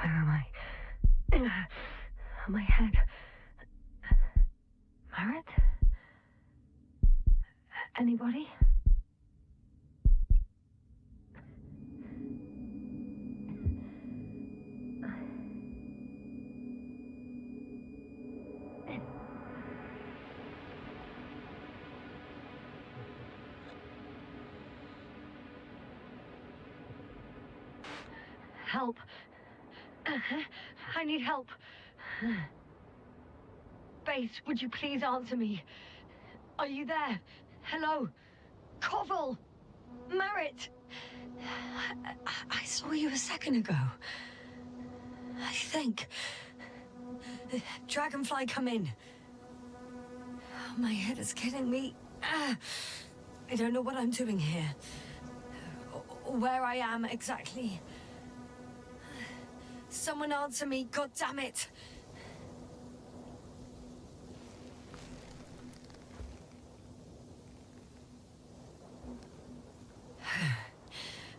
Where am I? My head. Marit? Anybody? Help. I need help. Base, would you please answer me? Are you there? Hello? Koval? Marit? I saw you a second ago. I think. Dragonfly, come in. My head is killing me. I don't know what I'm doing here. Or where I am exactly. Someone answer me, God damn it!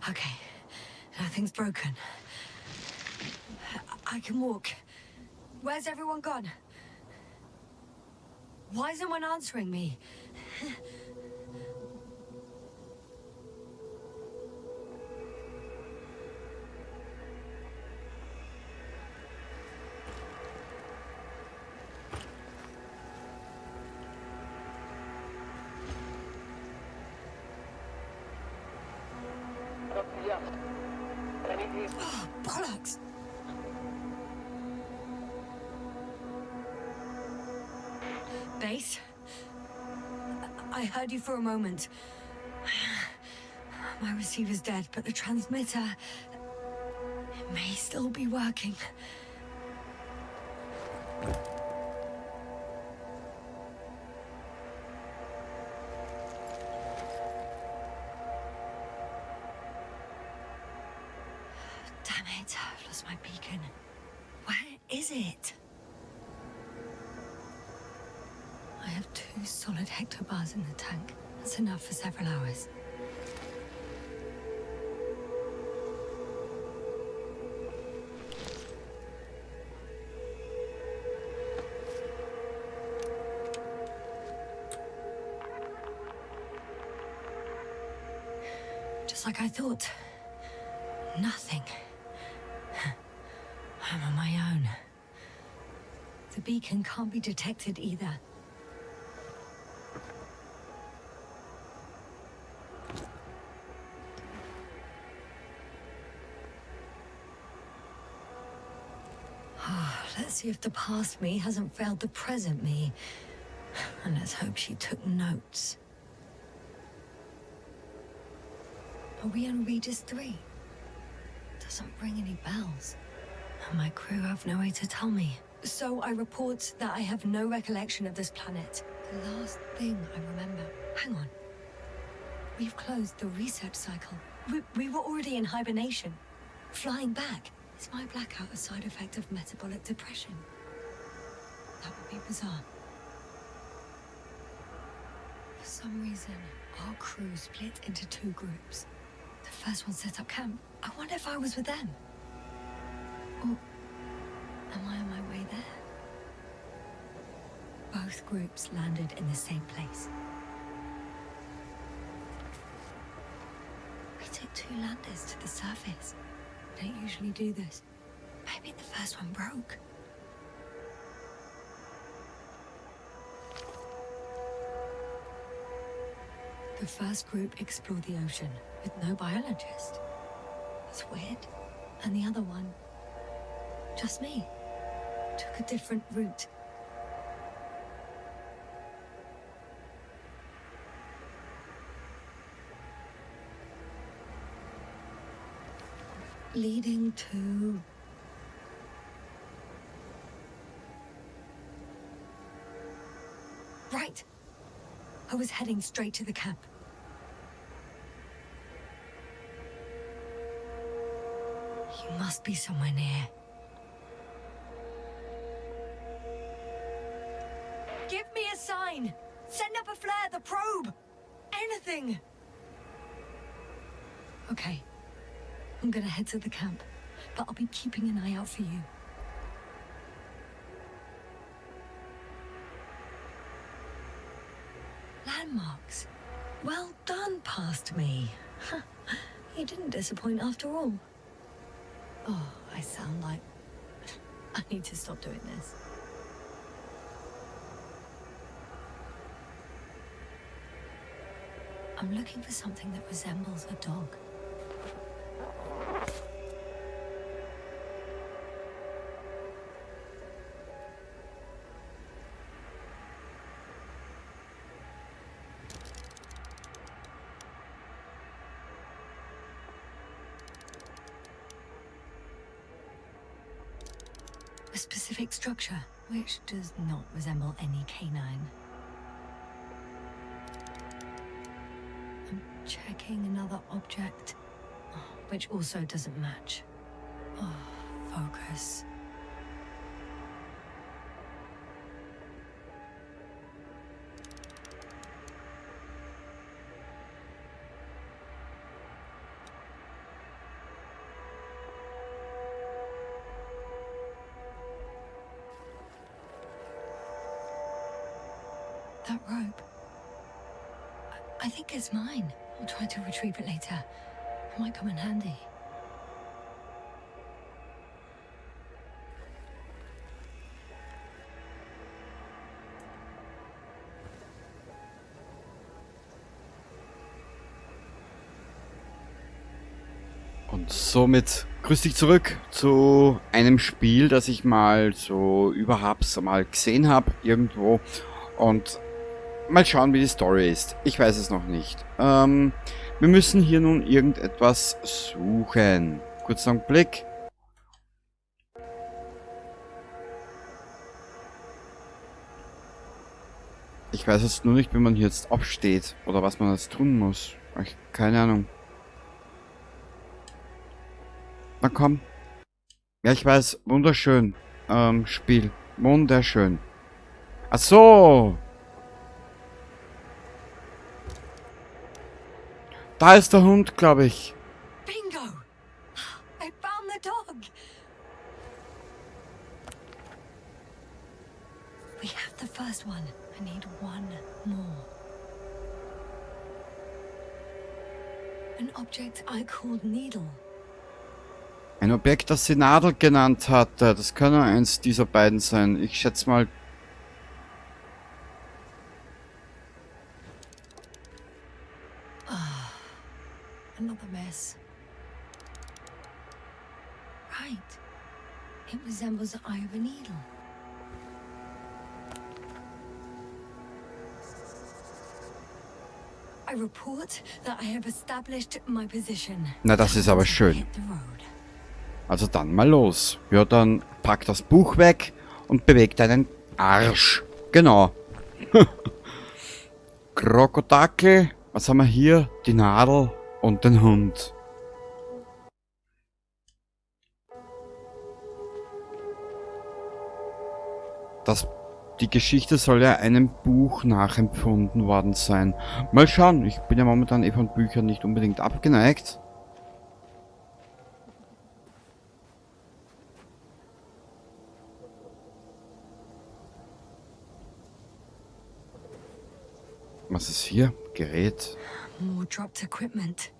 Okay, nothing's broken. I can walk. Where's everyone gone? Why isn't one answering me? Oh, bollocks! Base? I heard you for a moment. My receiver's dead, but the transmitter... it may still be working. Damn it, I've lost my beacon. Where is it? I have 2 solid hectobars in the tank. That's enough for several hours. Just like I thought. Nothing. I'm on my own. The beacon can't be detected either. Let's see if the past me hasn't failed the present me. And let's hope she took notes. Are we on Regis 3? Doesn't ring any bells. And my crew have no way to tell me. So I report that I have no recollection of this planet. The last thing I remember... Hang on. We've closed the research cycle. We were already in hibernation. Flying back. Is my blackout a side effect of metabolic depression? That would be bizarre. For some reason, our crew split into 2 groups. The first one set up camp. I wonder if I was with them. Or am I on my way there? Both groups landed in the same place. We took 2 landers to the surface. We don't usually do this. Maybe the first one broke. The first group explored the ocean with no biologist. That's weird. And the other one, just me, took a different route. Leading to... Right. I was heading straight to the camp. You must be somewhere near. Give me a sign! Send up a flare, the probe! Anything! Okay. I'm gonna head to the camp, but I'll be keeping an eye out for you. Landmarks. Well done, past me. You didn't disappoint after all. Oh, I sound like... I need to stop doing this. I'm looking for something that resembles a dog. A specific structure, which does not resemble any canine. I'm checking another object, which also doesn't match. Oh, focus. That rope. I think it's mine. I'll try to retrieve it later. It might come in handy. Und somit grüß dich zurück zu einem Spiel, das ich mal so überhaupt mal gesehen habe irgendwo. Und mal schauen, wie die Story ist. Ich weiß es noch nicht. Wir müssen hier nun irgendetwas suchen. Kurzer Blick. Ich weiß jetzt nur nicht, wie man hier jetzt aufsteht oder was man jetzt tun muss. Keine Ahnung. Na komm. Ja, ich weiß. Wunderschön. Spiel. Wunderschön. Ach so. Da ist der Hund, glaube ich. Bingo! I found the dog! We have the first one. I need one more. An object I called Needle. Ein Objekt, das sie Nadel genannt hatte. Das kann nur eins dieser beiden sein. Ich schätze mal... Another mess. Right. It resembles the eye of a needle. I report that I have established my position. Na, das ist aber schön. Hit the road. Also dann mal los. Ja, dann pack das Buch weg und beweg deinen Arsch. Genau. Krokodakel. Was haben wir hier? Die Nadel und den Hund. Die Geschichte soll ja einem Buch nachempfunden worden sein. Mal schauen. Ich bin ja momentan von Büchern nicht unbedingt abgeneigt. Was ist hier? Gerät. More dropped equipment.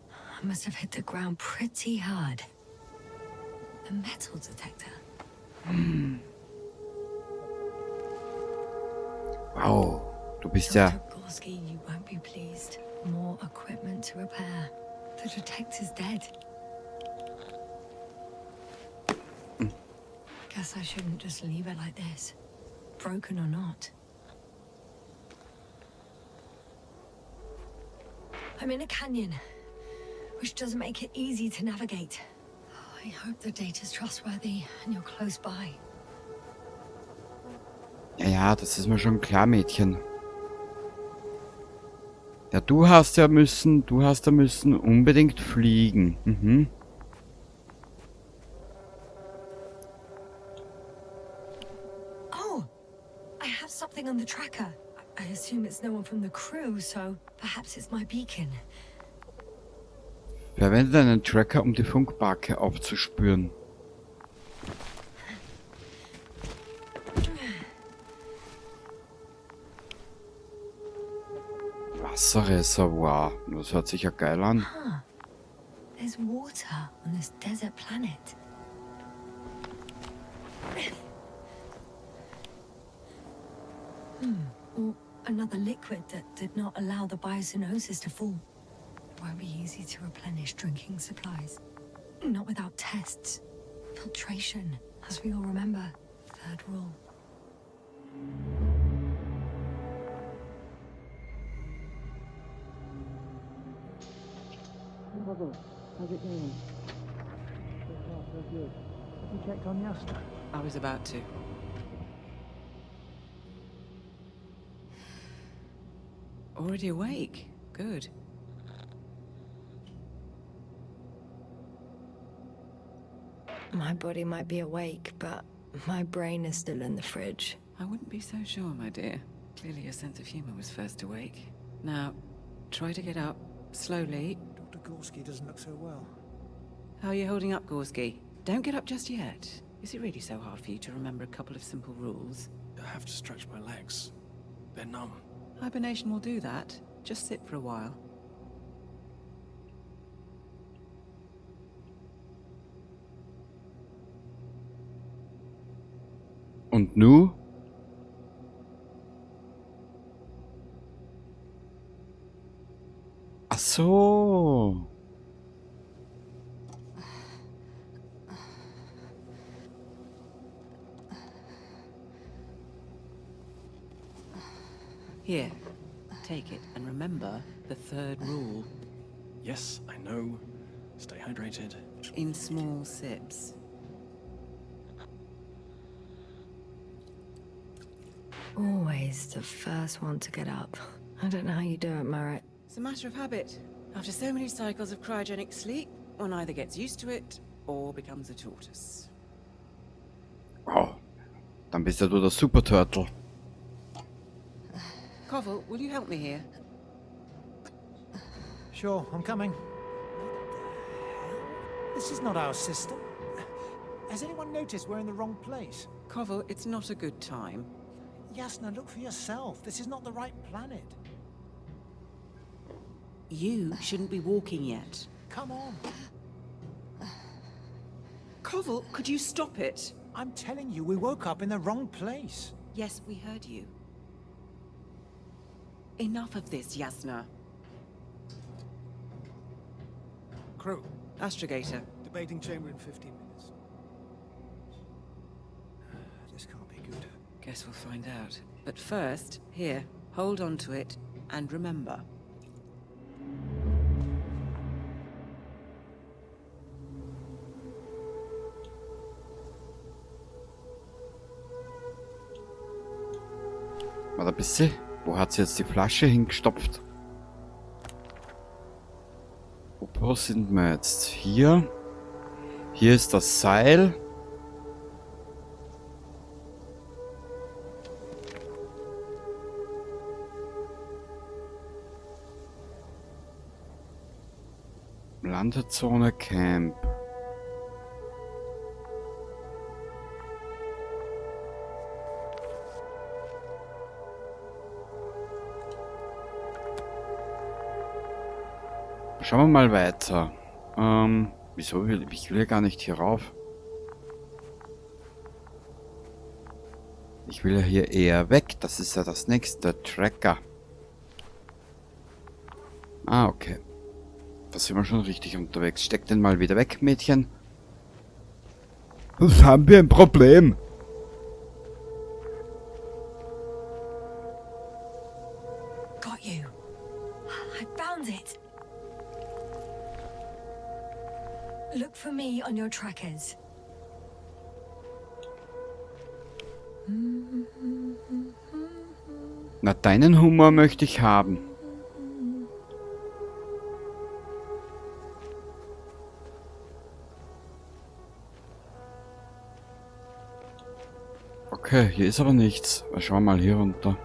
I must have hit the ground pretty hard. A metal detector. Wow. Du bist ja... Dr. Gorski, you won't be pleased. More equipment to repair. The detector's dead. Guess I shouldn't just leave it like this. Broken or not. I'm in a canyon, which doesn't make it easy to navigate. I hope the data's trustworthy and you're close by. Ja, das ist mir schon klar, Mädchen. Ja, du hast ja müssen unbedingt fliegen. Mhm. Oh, I have something on the tracker. I assume it's no one from the crew, so perhaps it's my beacon. Verwende einen Tracker, um die Funkbarke aufzuspüren. Wasserreservoir. Das hört sich ja geil an. Huh. There's water on this desert planet. Or another liquid that did not allow the biocenosis to fall. Won't be easy to replenish drinking supplies. Not without tests. Filtration, as we all remember. Third rule. How's it going? So far, so good. Have you checked on Yasna? I was about to. Already awake? Good. My body might be awake, but my brain is still in the fridge. I wouldn't be so sure, my dear. Clearly your sense of humor was first awake. Now, try to get up, slowly. Dr. Gorski doesn't look so well. How are you holding up, Gorski? Don't get up just yet. Is it really so hard for you to remember a couple of simple rules? I have to stretch my legs. They're numb. Hibernation will do that. Just sit for a while. Und nu? Ach so. Here, take it and remember the third rule. Yes, I know. Stay hydrated. In small sips. Always the first one to get up. I don't know how you do it, Merritt. It's a matter of habit. After so many cycles of cryogenic sleep, one either gets used to it or becomes a tortoise. Oh, dann bist ja du der Super Turtle. Koval, will you help me here? Sure, I'm coming. This is not our system. Has anyone noticed we're in the wrong place? Koval, it's not a good time. Yasna, look for yourself. This is not the right planet. You shouldn't be walking yet. Come on. Koval, could you stop it? I'm telling you, we woke up in the wrong place. Yes, we heard you. Enough of this, Yasna. Crew, Astrogator. debating chamber in 15 minutes. This can't be good. Guess we'll find out. But first, here, hold on to it and remember. Warte ein bisschen. Wo hat sie jetzt die Flasche hingestopft? Wo sind wir jetzt? Hier. Hier ist das Seil. Landezone Camp. Schauen wir mal weiter. Wieso will ich will ja gar nicht hier rauf. Ich will ja hier eher weg. Das ist ja das nächste. Tracker. Ah, okay. Da sind wir schon richtig unterwegs. Steck den mal wieder weg, Mädchen. Was haben wir ein Problem? Got you. I found it. Look for me on your trackers. Na, deinen Humor möchte ich haben. Okay, hier ist aber nichts. Schauen wir mal hier runter.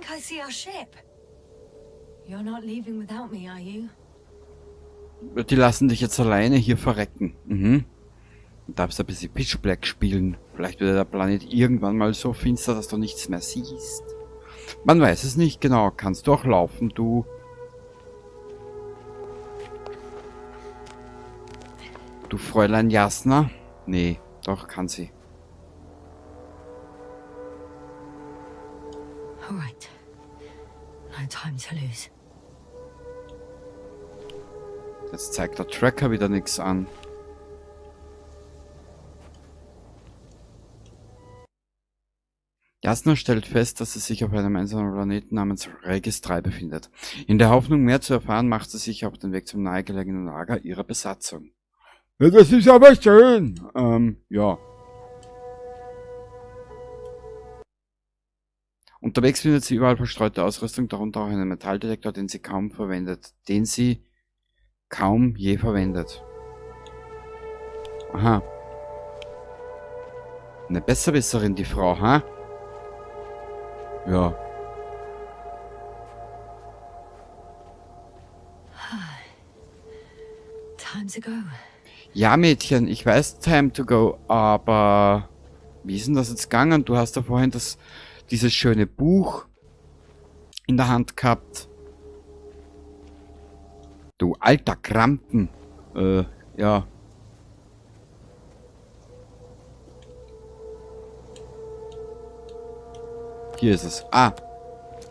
think I see our ship. You're not leaving without me, are you? Die lassen dich jetzt alleine hier verrecken. Mhm. Du darfst ein bisschen Pitch Black spielen. Vielleicht wird der Planet irgendwann mal so finster, dass du nichts mehr siehst. Man weiß es nicht genau. Kannst du auch laufen, du... Du Fräulein Jasna? Nee, doch kann sie. All right. No time to lose. Jetzt zeigt der Tracker wieder nichts an. Jasna stellt fest, dass sie sich auf einem einsamen Planeten namens Regis 3 befindet. In der Hoffnung, mehr zu erfahren, macht sie sich auf den Weg zum nahegelegenen Lager ihrer Besatzung. Ja, das ist aber schön. Ja. Unterwegs findet sie überall verstreute Ausrüstung, darunter auch einen Metalldetektor, den sie kaum je verwendet. Aha. Eine Besserwisserin, die Frau, ha? Ja. Time to go. Ja, Mädchen, ich weiß, time to go, aber wie ist denn das jetzt gegangen? Du hast ja vorhin dieses schöne Buch in der Hand gehabt. Du alter Krampen. Ja. Hier ist es. Ah.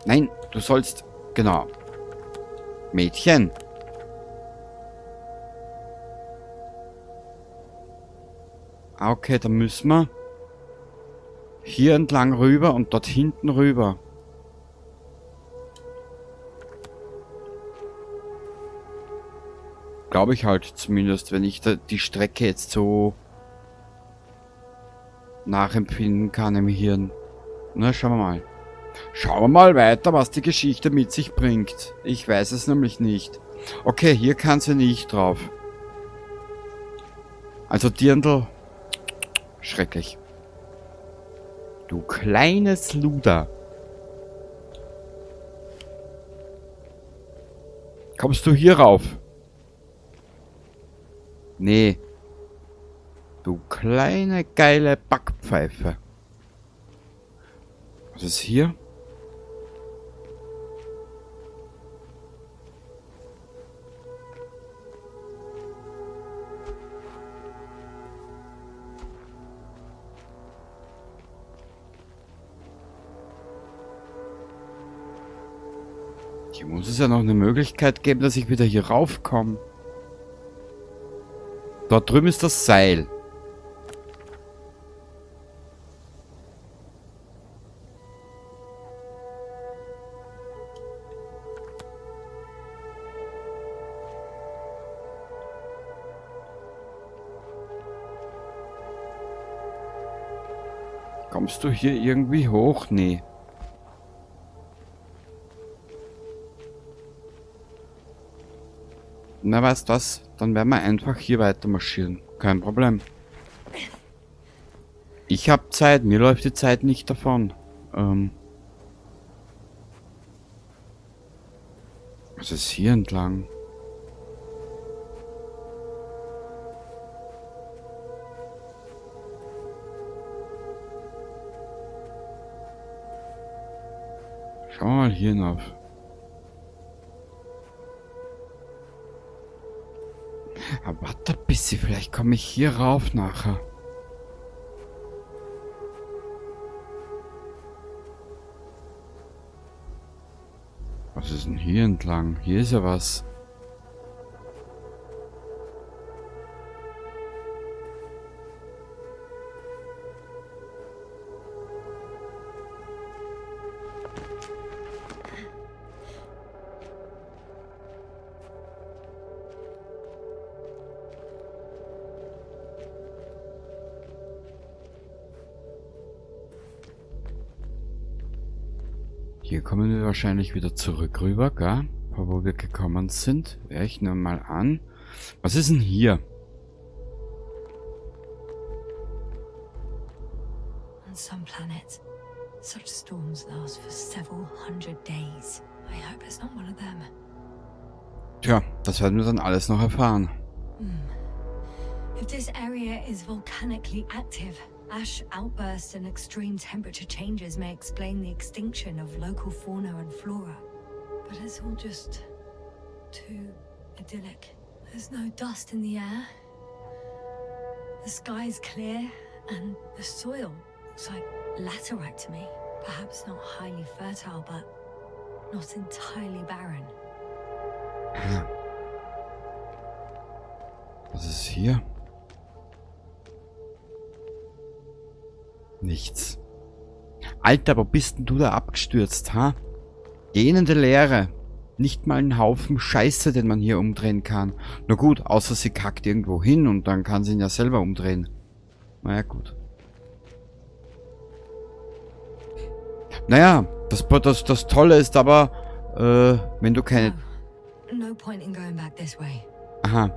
Nein, du sollst... Genau. Mädchen. Ah, okay, dann müssen wir hier entlang rüber und dort hinten rüber. Glaube ich halt zumindest, wenn ich die Strecke jetzt so nachempfinden kann im Hirn. Na, schauen wir mal. Schauen wir mal weiter, was die Geschichte mit sich bringt. Ich weiß es nämlich nicht. Okay, hier kann sie nicht drauf. Also Dirndl. Schrecklich. Du kleines Luder. Kommst du hier rauf? Nee. Du kleine geile Backpfeife. Was ist hier? Hier muss es ja noch eine Möglichkeit geben, dass ich wieder hier raufkomme. Dort drüben ist das Seil. Kommst du hier irgendwie hoch? Nee. Na, weißt du was? Dann werden wir einfach hier weiter marschieren. Kein Problem. Ich hab Zeit. Mir läuft die Zeit nicht davon. Was ist hier entlang? Schauen wir mal hier hinauf. Aber warte ein bisschen, vielleicht komme ich hier rauf nachher. Was ist denn hier entlang? Hier ist ja was. Hier kommen wir wahrscheinlich wieder zurück rüber, gell? Von wo wir gekommen sind. Ich nehme mal an. Was ist denn hier? On some planets, Such storms last for several hundred days. I hope it's not one of them. Tja, das werden wir dann alles noch erfahren. If this area is volcanically active, ash outbursts and extreme temperature changes may explain the extinction of local fauna and flora. But it's all just too idyllic. There's no dust in the air. The sky's clear, and the soil looks like laterite to me. Perhaps not highly fertile, but not entirely barren. Was ist hier? Nichts. Alter, wo bist denn du da abgestürzt, ha? Gähnende Leere. Nicht mal ein Haufen Scheiße, den man hier umdrehen kann. Na gut, außer sie kackt irgendwo hin und dann kann sie ihn ja selber umdrehen. Naja, gut. Naja, das Tolle ist aber, wenn du keine... No point in going back this way. Aha.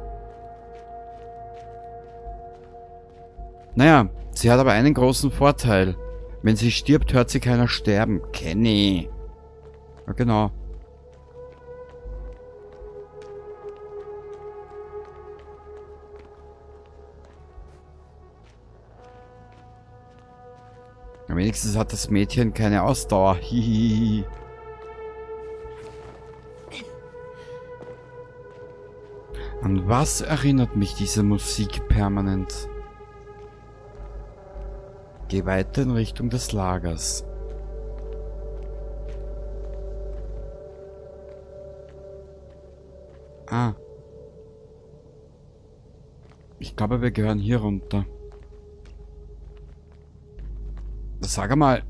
Naja, sie hat aber einen großen Vorteil. Wenn sie stirbt, hört sie keiner sterben. Kenny. Ja, genau. Wenigstens hat das Mädchen keine Ausdauer. Hihihi. An was erinnert mich diese Musik permanent? Geh weiter in Richtung des Lagers. Ah. Ich glaube, wir gehören hier runter. Sag mal.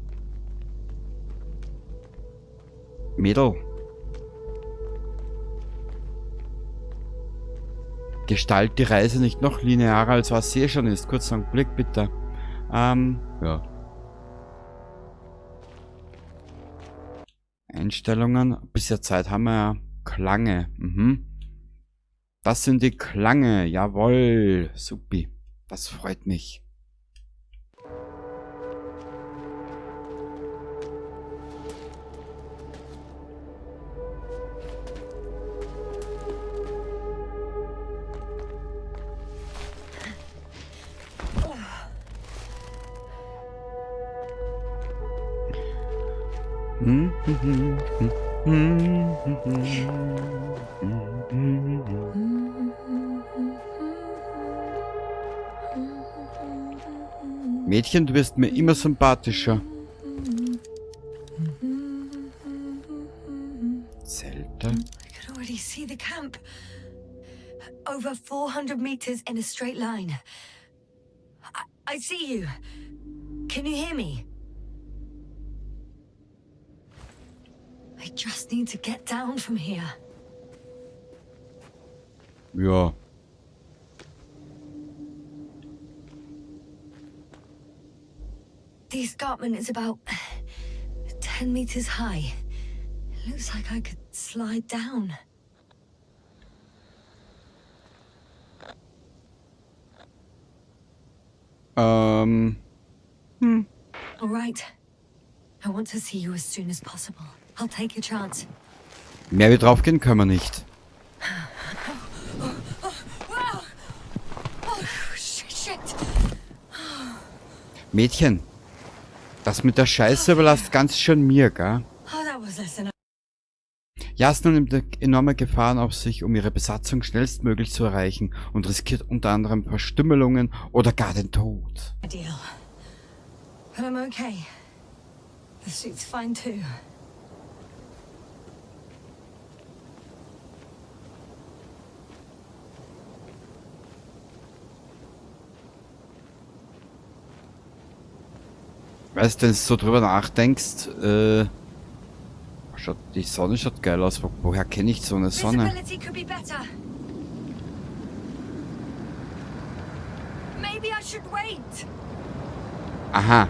Mädel. Gestalt die Reise nicht noch linearer, als was sie eh schon ist. Kurz einen Blick, bitte. Ja. Einstellungen. Bisher Zeit haben wir ja. Klange. Das sind die Klange. Jawohl. Supi. Das freut mich. Mädchen, du wirst mir immer sympathischer. Zelte. I can already see the camp. Over 400 meters in a straight line. I see you. Can you hear me? I just need to get down from here. Ja. The escarpment is about 10 meters high. It looks like I could slide down. All right. I want to see you as soon as possible. I'll take your chance. Mehr wie drauf gehen können wir nicht. Oh, shit. Mädchen, das mit der Scheiße überlasst ganz schön mir, gell? Oh, that was less than Jasna nimmt enorme Gefahren auf sich, um ihre Besatzung schnellstmöglich zu erreichen und riskiert unter anderem Verstümmelungen oder gar den Tod. a deal. But I'm okay. The suit's fine too. Weißt du, wenn du so drüber nachdenkst, die Sonne schaut geil aus. Woher kenne ich so eine Sonne? Visibility could be better. Maybe I should wait. Aha.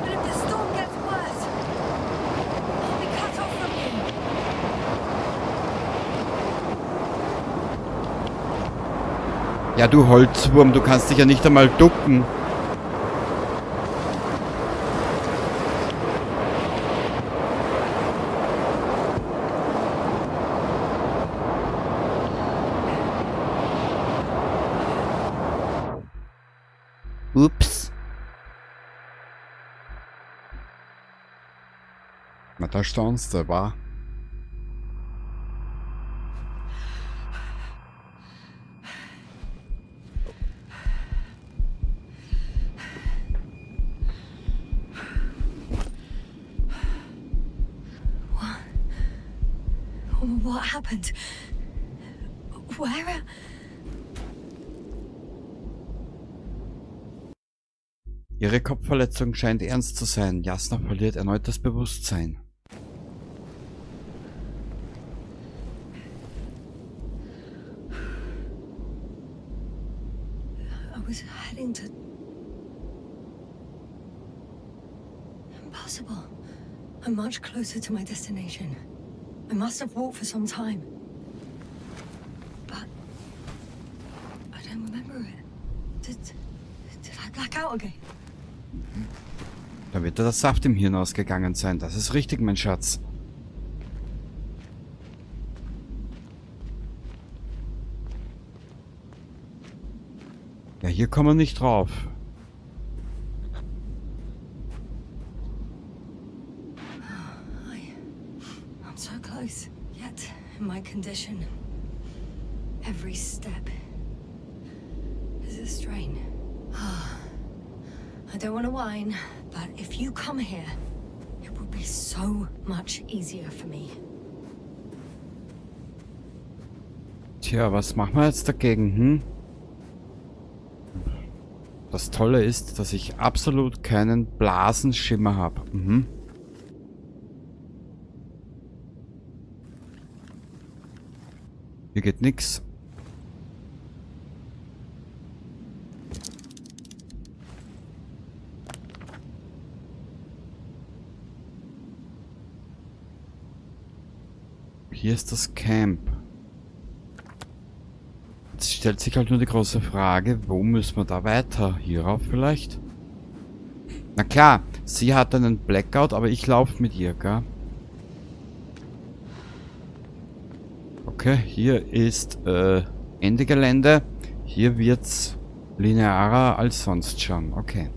But if the storm gets worse, I'll be cut off from you. Ja, du Holzwurm, du kannst dich ja nicht einmal ducken. da staunst du, wa? What happened? Where? Ihre Kopfverletzung scheint ernst zu sein. Jasna verliert erneut das Bewusstsein. I was heading to... Impossible. I'm much closer to my destination. I must have walked for some time. But... I don't remember it. Did I black out again? Da wird dir der Saft im Hirn ausgegangen sein. Das ist richtig, mein Schatz. Ja, hier kommen wir nicht drauf. I'm so close, yet in my condition, every step is a strain. I don't want to whine, but if you come here, it would be so much easier for me. Tja, was machen wir jetzt dagegen, hm? Das Tolle ist, dass ich absolut keinen Blasenschimmer habe. Mhm. Hier geht nix. Hier ist das Camp. Jetzt stellt sich halt nur die große Frage, wo müssen wir da weiter? Hierauf vielleicht? Na klar, sie hat einen Blackout, aber ich laufe mit ihr, gell? Okay, hier ist Ende Gelände. Hier wird's linearer als sonst schon. Okay.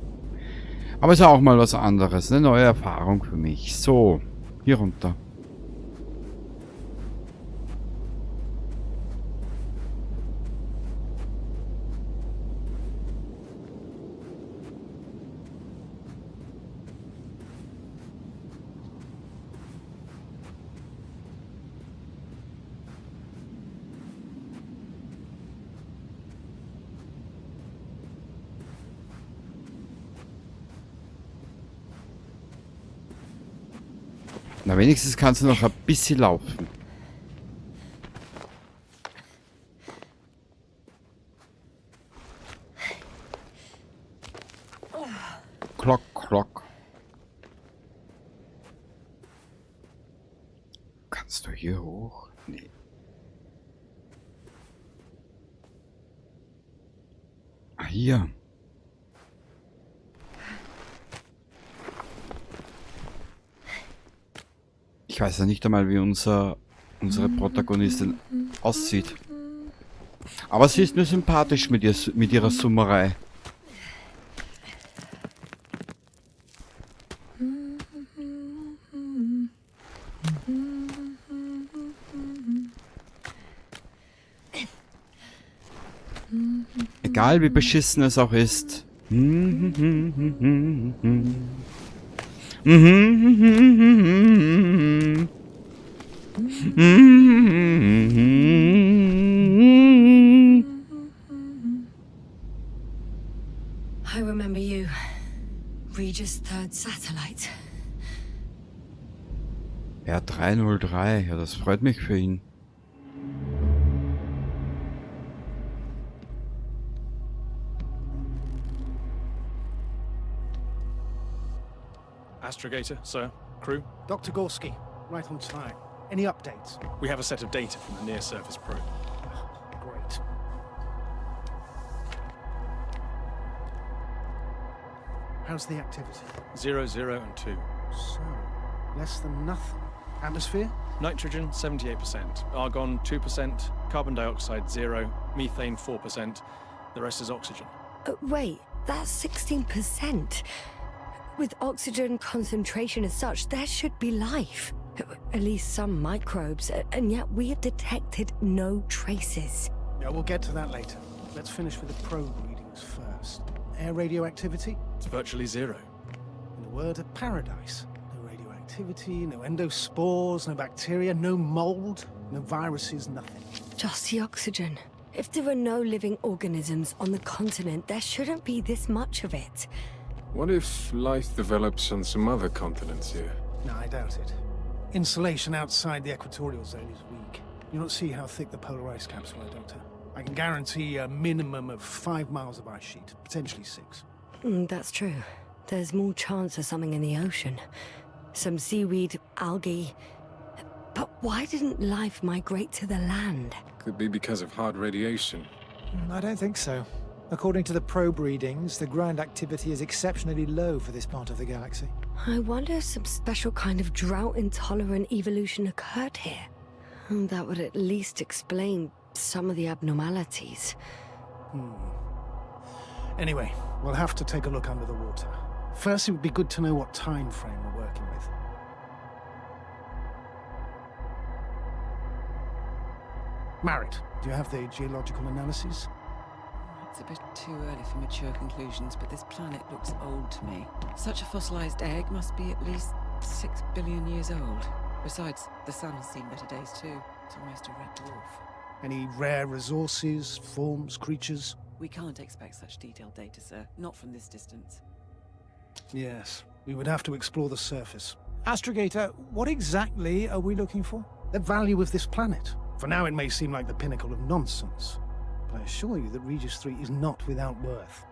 Aber ist auch mal was anderes. Eine neue Erfahrung für mich. So, hier runter. Na, wenigstens kannst du noch ein bisschen laufen. Klock, klock. Kannst du hier hoch? Nee. Ah, hier. Ich weiß ja nicht einmal, wie unsere Protagonistin aussieht. Aber sie ist mir sympathisch mit ihrer Summerei. Egal wie beschissen es auch ist. I remember you. Regis' third satellite. Ja, 303. Ja, das freut mich für ihn. Astrogator, sir. Crew, Dr. Gorski, right on time. Any updates? we have a set of data from the near-surface probe. Great. How's the activity? 0, 0, and 2. So, less than nothing. Atmosphere? Nitrogen, 78%. Argon, 2%. Carbon dioxide, 0. Methane, 4%. The rest is oxygen. Wait, that's 16%. With oxygen concentration as such, there should be life. At least some microbes, and yet we have detected no traces. Yeah, we'll get to that later. Let's finish with the probe readings first. Air radioactivity? It's virtually zero. In a word, a paradise. No radioactivity, no endospores, no bacteria, no mold, no viruses, nothing. Just the oxygen. If there are no living organisms on the continent, there shouldn't be this much of it. What if life develops on some other continents here? No, I doubt it. Insulation outside the equatorial zone is weak. You don't see how thick the polar ice caps were, Doctor. I can guarantee a minimum of 5 miles of ice sheet, potentially 6. That's true. There's more chance of something in the ocean. Some seaweed, algae. But why didn't life migrate to the land? Could be because of hard radiation. I don't think so. According to the probe readings, the ground activity is exceptionally low for this part of the galaxy. I wonder if some special kind of drought-intolerant evolution occurred here. That would at least explain some of the abnormalities. Anyway, we'll have to take a look under the water. First, it would be good to know what time frame we're working with. Marit, do you have the geological analyses? It's a bit too early for mature conclusions, but this planet looks old to me. Such a fossilized egg must be at least 6 billion years old. Besides, the sun has seen better days too. It's almost a red dwarf. Any rare resources, forms, creatures? We can't expect such detailed data, sir. Not from this distance. Yes, we would have to explore the surface. Astrogator, what exactly are we looking for? The value of this planet. For now, it may seem like the pinnacle of nonsense, but I assure you that Regis 3 is not without worth.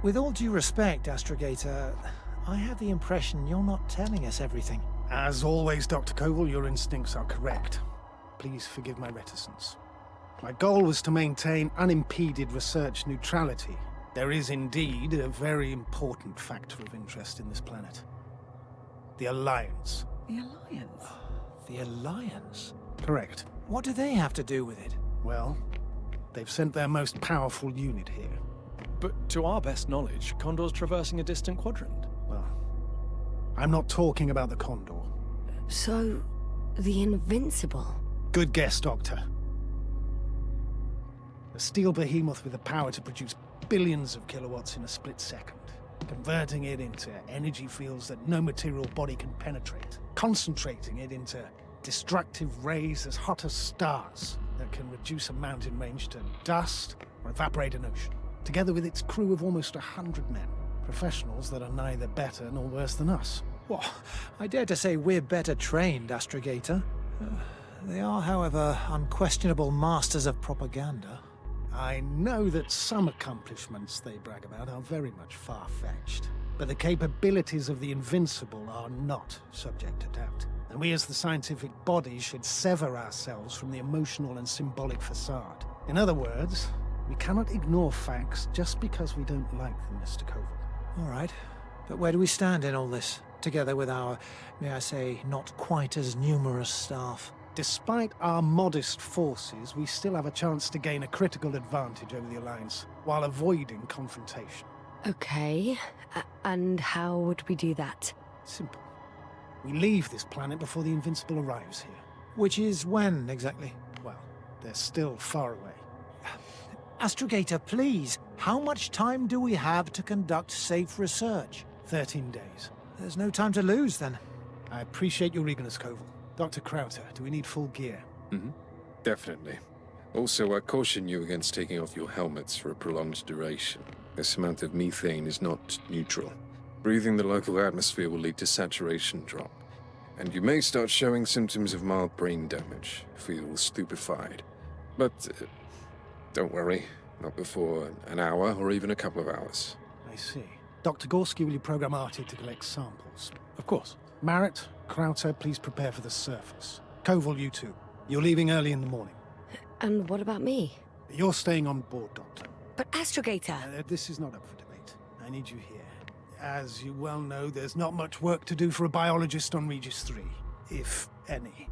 With all due respect, Astrogator, I have the impression you're not telling us everything. As always, Dr. Koval, your instincts are correct. Please forgive my reticence. My goal was to maintain unimpeded research neutrality. There is indeed a very important factor of interest in this planet. The Alliance. The Alliance? The Alliance? Correct. What do they have to do with it? Well, they've sent their most powerful unit here. But to our best knowledge, Condor's traversing a distant quadrant. Well, I'm not talking about the Condor. So, the Invincible. Good guess, Doctor. A steel behemoth with the power to produce billions of kilowatts in a split second, converting it into energy fields that no material body can penetrate, concentrating it into destructive rays as hot as stars that can reduce a mountain range to dust or evaporate an ocean, together with its crew of almost 100 men, professionals that are neither better nor worse than us. Well, I dare to say we're better trained, Astrogator. They are, however, unquestionable masters of propaganda. I know that some accomplishments they brag about are very much far-fetched, but the capabilities of the Invincible are not subject to doubt. And we as the scientific body should sever ourselves from the emotional and symbolic facade. In other words, we cannot ignore facts just because we don't like them, Mr. Koval. All right, but where do we stand in all this, together with our, may I say, not quite as numerous staff? Despite our modest forces, we still have a chance to gain a critical advantage over the Alliance, while avoiding confrontation. Okay, and how would we do that? Simple. We leave this planet before the Invincible arrives here. Which is when, exactly? Well, they're still far away. Astrogator, please, how much time do we have to conduct safe research? 13 days. There's no time to lose, then. I appreciate your eagerness, Koval. Dr. Krauter, do we need full gear? Definitely. Also, I caution you against taking off your helmets for a prolonged duration. This amount of methane is not neutral. Breathing the local atmosphere will lead to saturation drop, and you may start showing symptoms of mild brain damage, feel stupefied. But don't worry, not before an hour or even a couple of hours. I see. Dr. Gorski, will you program Artie to collect samples? Of course. Marit, Krauter, please prepare for the surface. Koval, you too. You're leaving early in the morning. And what about me? You're staying on board, Doctor. But Astrogator! This is not up for debate. I need you here. As you well know, there's not much work to do for a biologist on Regis 3, if any.